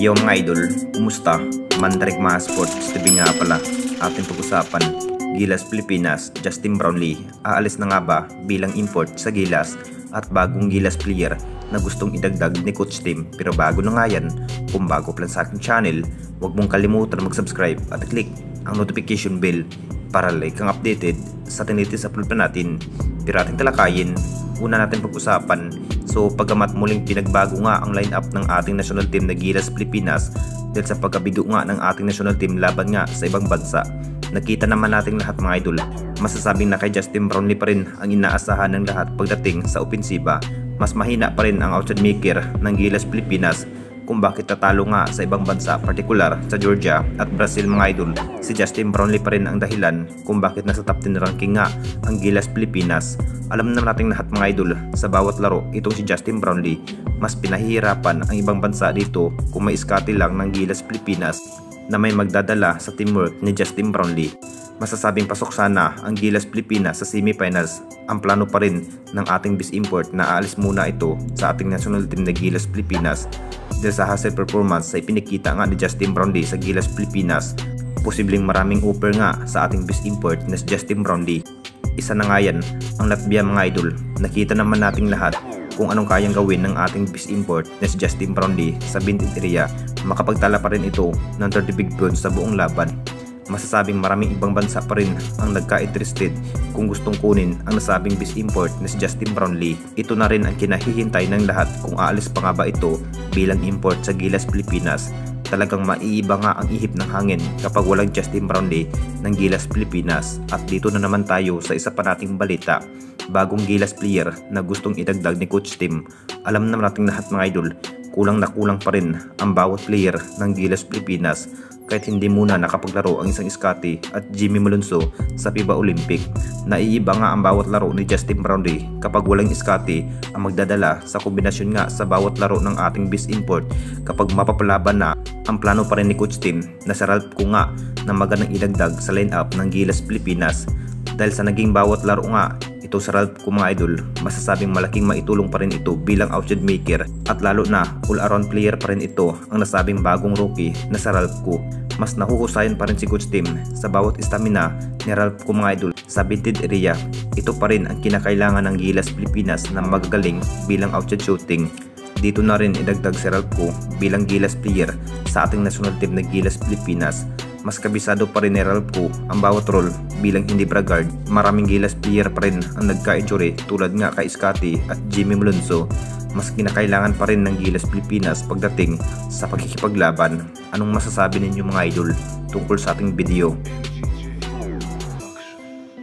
Yo mga idol, kumusta? Mandarik mga sports TV nga pala. Ating pag-usapan, Gilas Pilipinas, Justin Brownlee, aalis na nga ba bilang import sa Gilas at bagong Gilas player na gustong idagdag ni Coach Tim. Pero bago na nga yan, kung bago pa lang sa aking channel, huwag mong kalimutan mag-subscribe at click ang notification bell para like kang updated sa tinitis upload pa natin. Pero ating talakayin, una natin pag-usapan. So pagamat muling pinagbago nga ang lineup ng ating national team na Gilas Pilipinas dahil sa pagkabigo nga ng ating national team laban nga sa ibang bansa, nakita naman natin lahat mga idol, masasabing na kay Justin Brownlee pa rin ang inaasahan ng lahat pagdating sa opensiba. Mas mahina pa rin ang outside maker ng Gilas Pilipinas kung bakit tatalo nga sa ibang bansa, partikular sa Georgia at Brazil mga idol. Si Justin Brownlee pa rin ang dahilan kung bakit nasa top 10 ranking nga ang Gilas Pilipinas. Alam naman natin lahat mga idol, sa bawat laro itong si Justin Brownlee, mas pinahihirapan ang ibang bansa dito kung may iskati lang ng Gilas Pilipinas na may magdadala sa teamwork ni Justin Brownlee. Masasabing pasok sana ang Gilas Pilipinas sa semifinals. Ang plano pa rin ng ating bis import na aalis muna ito sa ating national team na Gilas Pilipinas dahil sa hustle performance sa ipinakita nga ni Justin Brownlee sa Gilas Pilipinas. Posibleng maraming offer nga sa ating bis import na si Justin Brownlee. Isa na nga yan ang Latvia mga idol. Nakita naman nating lahat kung anong kayang gawin ng ating bis import na si Justin Brownlee sa Bintin area. Makapagtala pa rin ito ng 30 big points sa buong laban. Masasabing maraming ibang bansa pa rin ang nagka-interested kung gustong kunin ang nasabing bis import na si Justin Brownlee. Ito na rin ang kinahihintay ng lahat kung aalis pa nga ba ito bilang import sa Gilas Pilipinas. Talagang maiiba nga ang ihip ng hangin kapag walang Justin Brownlee ng Gilas Pilipinas. At dito na naman tayo sa isa pa nating balita, bagong Gilas player na gustong idagdag ni Coach Tim. Alam naman nating lahat mga idol, kulang na kulang pa rin ang bawat player ng Gilas Pilipinas kahit hindi muna nakapaglaro ang isang Scotty at Jimmy Malonzo sa FIBA Olympic. Naiiba nga ang bawat laro ni Justin Brownlee kapag walang Scotty ang magdadala sa kombinasyon nga sa bawat laro ng ating bis import. Kapag mapapalaban na, ang plano pa rin ni Coach Tim na si Ralph Kung nga na magandang idagdag sa lineup ng Gilas Pilipinas. Dahil sa naging bawat laro nga ito sa Ralph Kung mga idol, masasabing malaking maitulong pa rin ito bilang outside maker at lalo na all-around player pa rin ito ang nasabing bagong rookie na sa Ralph Kung. Mas nahuhusayan pa rin si Coach Tim sa bawat stamina ni Ralph Kung mga idol sa Bintin area. Ito pa rin ang kinakailangan ng Gilas Pilipinas na magagaling bilang outside shooting. Dito na rin idagdag si Ralph Kung bilang Gilas player sa ating national team na Gilas Pilipinas. Mas kabisado pa rin ni Ralph Kung ang bawat role bilang hindi bragard. Maraming Gilas player pa rin ang nagka-injury tulad nga kay Scotty at Jimmy Malonzo. Mas kinakailangan pa rin ng Gilas Pilipinas pagdating sa pagkikipaglaban. Anong masasabi ninyo mga idol tungkol sa ating video?